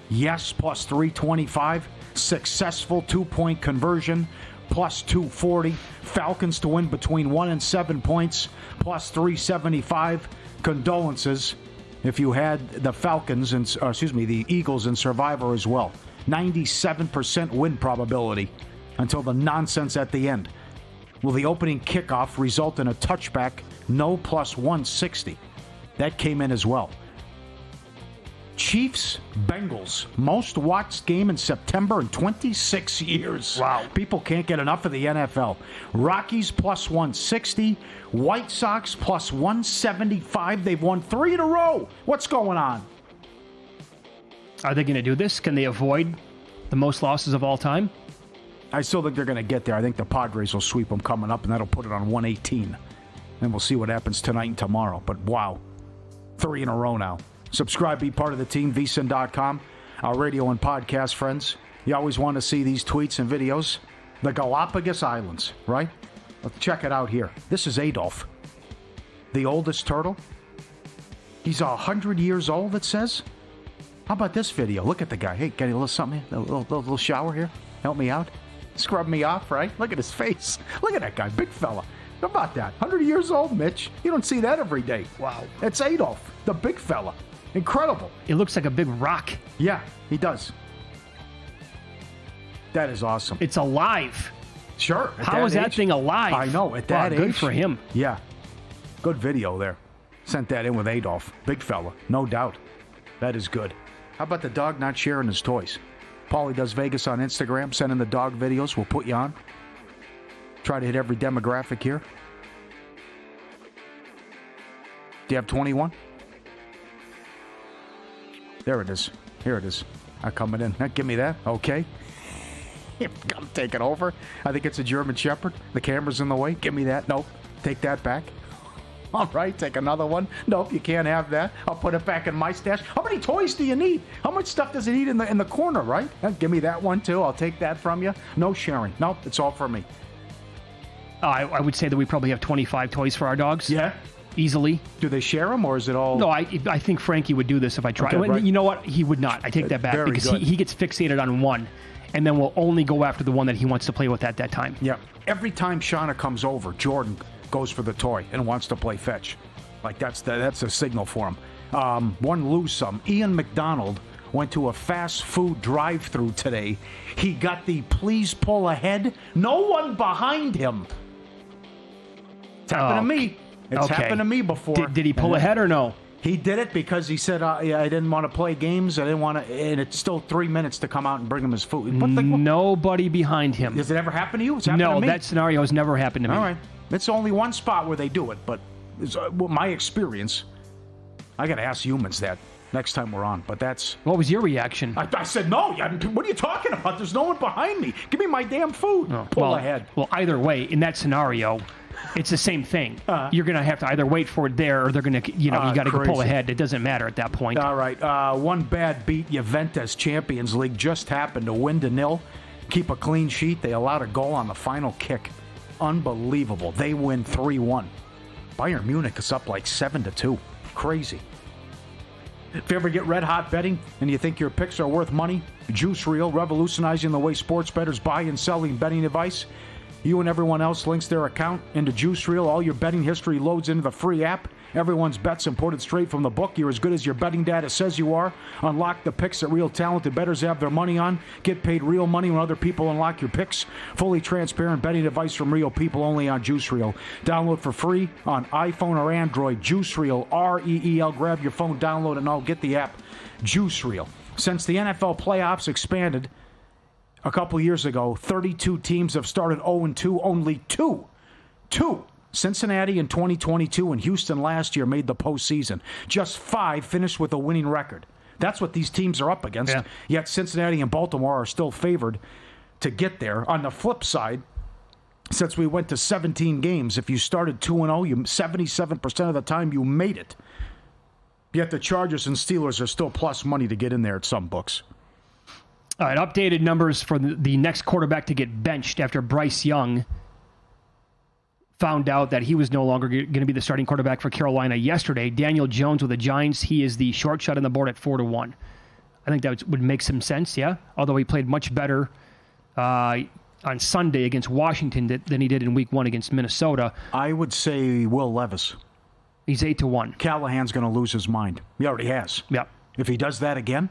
Speaker 5: Yes, plus 325. Successful two-point conversion, plus 240. Falcons to win between 1 and 7 points, plus 375. Condolences if you had the Falcons, the Eagles in Survivor as well. 97% win probability until the nonsense at the end. Will the opening kickoff result in a touchback? No, plus 160. That came in as well. Chiefs, Bengals, most watched game in September in 26 years.
Speaker 4: Wow.
Speaker 5: People can't get enough of the NFL. Rockies plus 160. White Sox plus 175. They've won 3 in a row. What's going on?
Speaker 4: Are they going to do this? Can they avoid the most losses of all time?
Speaker 5: I still think they're going to get there. I think the Padres will sweep them coming up, and that'll put it on 118. And we'll see what happens tonight and tomorrow. But wow, 3 in a row now. Subscribe, be part of the team, VSiN.com. Our radio and podcast friends. You always want to see these tweets and videos. The Galapagos Islands, right? Let's check it out here. This is Adolf, the oldest turtle. He's 100 years old, it says. How about this video? Look at the guy. Hey, get a little something, a little shower here. Help me out. Scrub me off, right? Look at his face. Look at that guy, big fella. How about that? 100 years old, Mitch. You don't see that every day.
Speaker 4: Wow.
Speaker 5: It's Adolf, the big fella. Incredible.
Speaker 4: It looks like a big rock.
Speaker 5: Yeah, he does. That is awesome.
Speaker 4: It's alive.
Speaker 5: Sure.
Speaker 4: How is that thing alive?
Speaker 5: I know, at that age.
Speaker 4: Good for him.
Speaker 5: Yeah. Good video there. Sent that in with Adolf. Big fella, no doubt. That is good. How about the dog not sharing his toys? Paulie Does Vegas on Instagram. Send in the dog videos. We'll put you on. Try to hit every demographic here. Do you have 21? There it is. Here it is. I'm coming in. Now, give me that. Okay. I'm taking over. I think it's a German Shepherd. The camera's in the way. Give me that. Nope. Take that back. All right, take another one. Nope, you can't have that. I'll put it back in my stash. How many toys do you need? How much stuff does it need in the corner, right? Give me that one, too. I'll take that from you. No sharing. Nope, it's all for me.
Speaker 4: I would say that we probably have 25 toys for our dogs.
Speaker 5: Yeah?
Speaker 4: Easily.
Speaker 5: Do they share them, or is it all...
Speaker 4: No, I think Frankie would do this if I tried.
Speaker 5: Okay, right.
Speaker 4: You know what? He would not. I take that back because he gets fixated on one, and then will only go after the one that he wants to play with at that time.
Speaker 5: Yeah. Every time Shauna comes over, Jordan goes for the toy and wants to play fetch. Like, that's a signal for him. One lose some. Ian McDonald went to a fast food drive-thru today. He got the please pull ahead. No one behind him. It's happened to me. It's happened to me before.
Speaker 4: Did he pull ahead or no?
Speaker 5: He did it because he said, I didn't want to play games. I didn't want to, and it's still 3 minutes to come out and bring him his food.
Speaker 4: Nobody behind him.
Speaker 5: Does it ever happen to you? It's happened to me.
Speaker 4: No, that scenario has never happened to me.
Speaker 5: All right. It's only one spot where they do it, but it's, my experience, I got to ask humans that next time we're on, but that's...
Speaker 4: What was your reaction?
Speaker 5: I said, no, what are you talking about? There's no one behind me. Give me my damn food. Pull ahead.
Speaker 4: Well, either way, in that scenario... It's the same thing. You're going to have to either wait for it there or they're going to, you got to pull ahead. It doesn't matter at that point.
Speaker 5: All right. One bad beat, Juventus Champions League just happened to win 0. Keep a clean sheet. They allowed a goal on the final kick. Unbelievable. They win 3-1. Bayern Munich is up like 7-2. Crazy. If you ever get red hot betting and you think your picks are worth money, Juice Reel, revolutionizing the way sports bettors buy and selling betting advice. You and everyone else links their account into Juice Reel. All your betting history loads into the free app. Everyone's bets imported straight from the book. You're as good as your betting data says you are. Unlock the picks that real talented bettors have their money on. Get paid real money when other people unlock your picks. Fully transparent betting advice from real people only on Juice Reel. Download for free on iPhone or Android. Juice Reel, R-E-E-L. Grab your phone, download it, and I'll get the app. Juice Reel. Since the NFL playoffs expanded a couple years ago, 32 teams have started 0-2. Only two, Cincinnati in 2022 and Houston last year made the postseason. Just 5 finished with a winning record. That's what these teams are up against. Yeah. Yet Cincinnati and Baltimore are still favored to get there. On the flip side, since we went to 17 games, if you started 2-0, 77% of the time you made it. Yet the Chargers and Steelers are still plus money to get in there at some books.
Speaker 4: All right, updated numbers for the next quarterback to get benched after Bryce Young found out that he was no longer going to be the starting quarterback for Carolina yesterday. Daniel Jones with the Giants, he is the short shot on the board at 4-1. I think that would make some sense, yeah? Although he played much better on Sunday against Washington than he did in Week 1 against Minnesota.
Speaker 5: I would say Will Levis.
Speaker 4: He's 8-1.
Speaker 5: Callahan's going to lose his mind. He already has.
Speaker 4: Yeah.
Speaker 5: If he does that again,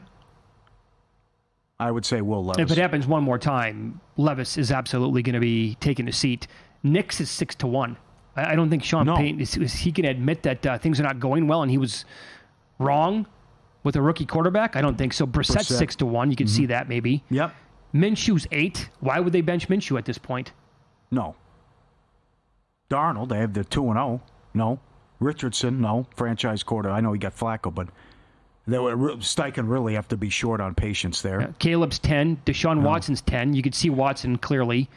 Speaker 5: I would say Will Levis.
Speaker 4: If it happens one more time, Levis is absolutely going to be taking a seat. Nix is 6-1. I don't think Sean Payton, he can admit that things are not going well and he was wrong with a rookie quarterback. I don't think so. Brissett's 6-1. You can see that maybe.
Speaker 5: Yep.
Speaker 4: Minshew's 8. Why would they bench Minshew at this point?
Speaker 5: No. Darnold, they have the 2-0. No. Richardson, no. Franchise quarter. I know he got Flacco, but Steichen really have to be short on patience there.
Speaker 4: Yeah. Caleb's 10. Deshaun Watson's 10. You could see Watson clearly.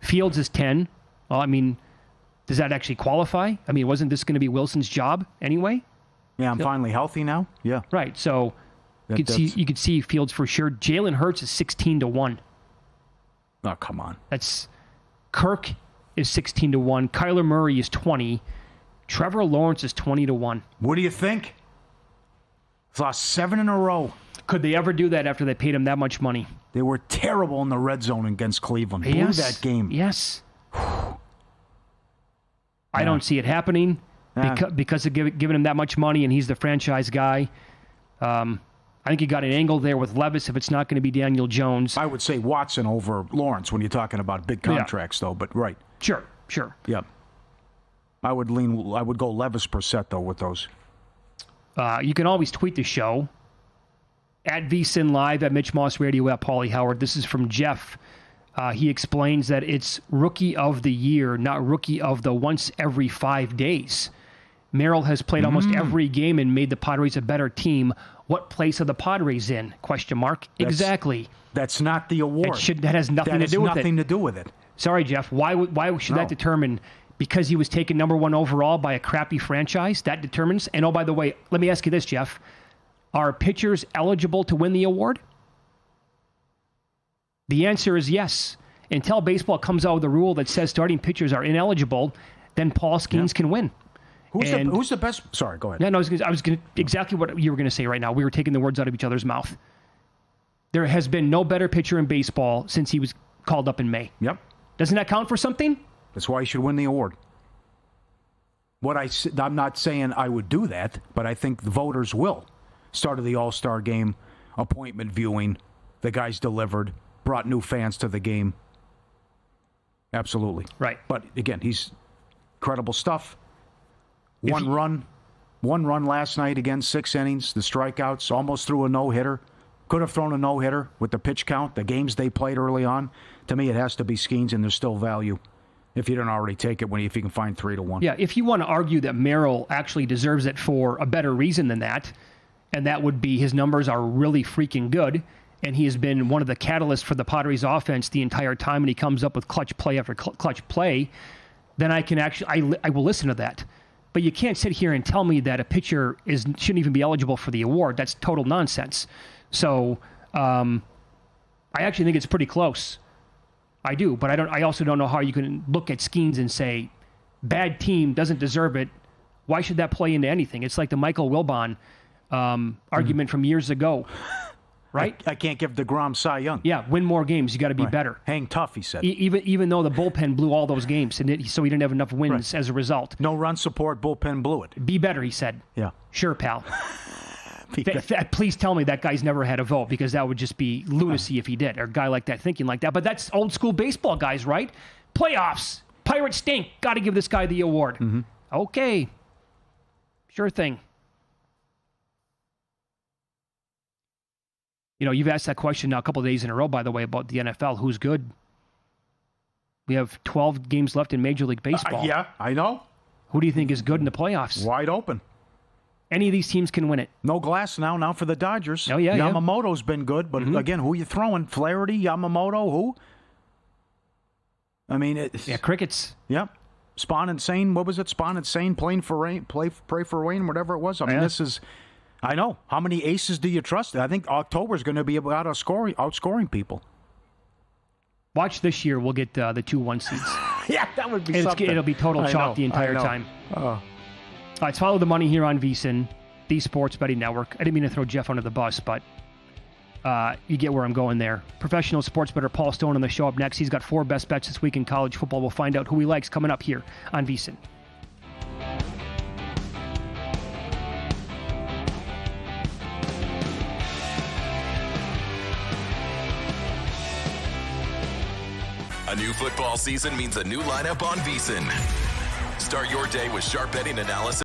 Speaker 4: Fields is 10. Well, I mean, does that actually qualify? I mean, wasn't this going to be Wilson's job anyway?
Speaker 5: Yeah, I'm finally healthy now. Yeah.
Speaker 4: Right. So you could see Fields for sure. Jalen Hurts is 16-1.
Speaker 5: Oh, come on.
Speaker 4: Kirk is 16-1. Kyler Murray is 20. Trevor Lawrence is 20-1.
Speaker 5: What do you think? He's lost 7 in a row.
Speaker 4: Could they ever do that after they paid him that much money?
Speaker 5: They were terrible in the red zone against Cleveland. Blew that game.
Speaker 4: Yes. I don't see it happening because of giving him that much money and he's the franchise guy. I think you got an angle there with Levis if it's not going to be Daniel Jones.
Speaker 5: I would say Watson over Lawrence when you're talking about big contracts, though, but right.
Speaker 4: Sure.
Speaker 5: Yeah. I would go Levis Brissett, though, with those.
Speaker 4: You can always tweet the show at VSiN Live, at Mitch Moss Radio, at Paulie Howard. This is from Jeff. He explains that it's Rookie of the Year, not Rookie of the once every 5 days. Merrill has played almost every game and made the Padres a better team. What place are the Padres in? ? Exactly.
Speaker 5: That's not the award.
Speaker 4: That has nothing to do with it.
Speaker 5: Nothing to do with it.
Speaker 4: Sorry, Jeff. Why should that determine? Because he was taken number 1 overall by a crappy franchise? That determines? And oh, by the way, let me ask you this, Jeff. Are pitchers eligible to win the award? The answer is yes. Until baseball comes out with a rule that says starting pitchers are ineligible, then Paul Skeens can win.
Speaker 5: Who's the best? Sorry, go ahead.
Speaker 4: Yeah, no, I was going to exactly what you were going to say right now. We were taking the words out of each other's mouth. There has been no better pitcher in baseball since he was called up in May.
Speaker 5: Yep.
Speaker 4: Doesn't that count for something?
Speaker 5: That's why he should win the award. I'm not saying I would do that, but I think the voters will. Started the All-Star game, appointment viewing, the guys delivered, brought new fans to the game. Absolutely.
Speaker 4: Right.
Speaker 5: But again, he's incredible stuff. One run last night again, 6 innings, the strikeouts, almost threw a no-hitter. Could have thrown a no-hitter with the pitch count, the games they played early on. To me, it has to be Skeens, and there's still value if you didn't already take it if you can find 3-1.
Speaker 4: Yeah, if you want to argue that Merrill actually deserves it for a better reason than that, and that would be his numbers are really freaking good, and he has been one of the catalysts for the Padres offense the entire time, and he comes up with clutch play after clutch play, then I can actually, I will listen to that. But you can't sit here and tell me that a pitcher shouldn't even be eligible for the award. That's total nonsense. So I actually think it's pretty close. I do, but I also don't know how you can look at Skeens and say, bad team doesn't deserve it. Why should that play into anything? It's like the Michael Wilbon argument from years ago, right?
Speaker 5: I can't give DeGrom Cy Young.
Speaker 4: Yeah, win more games. You got to be better.
Speaker 5: Hang tough, he said.
Speaker 4: Even though the bullpen blew all those games, and so he didn't have enough wins as a result.
Speaker 5: No run support, bullpen blew it.
Speaker 4: Be better, he said.
Speaker 5: Yeah.
Speaker 4: Sure, pal. Please tell me that guy's never had a vote, because that would just be lunacy if he did, or a guy like that thinking like that. But that's old school baseball guys, right? Playoffs. Pirates stink. Got to give this guy the award.
Speaker 5: Mm-hmm.
Speaker 4: Okay. Sure thing. You know, you've asked that question now a couple of days in a row, by the way, about the NFL. Who's good? We have 12 games left in Major League Baseball.
Speaker 5: Yeah, I know.
Speaker 4: Who do you think is good in the playoffs?
Speaker 5: Wide open.
Speaker 4: Any of these teams can win it.
Speaker 5: No Glass now for the Dodgers.
Speaker 4: Oh, yeah,
Speaker 5: Yamamoto's been good, but again, who are you throwing? Flaherty, Yamamoto, who? I mean,
Speaker 4: crickets.
Speaker 5: Yep. Spawn Insane. What was it? Spawn Insane. Playing for rain. Pray for rain. Whatever it was. I mean, this is. I know. How many aces do you trust? I think October is going to be about outscoring people.
Speaker 4: Watch this year. We'll get the 2-1 seeds.
Speaker 5: Yeah, that would be something.
Speaker 4: It'll be total chalk the entire time. All right, it's Follow the Money here on VSiN, the Sports Betting Network. I didn't mean to throw Jeff under the bus, but you get where I'm going there. Professional sports bettor Paul Stone on the show up next. He's got 4 best bets this week in college football. We'll find out who he likes coming up here on VSiN.
Speaker 8: A new football season means a new lineup on VSiN. Start your day with sharp betting analysis.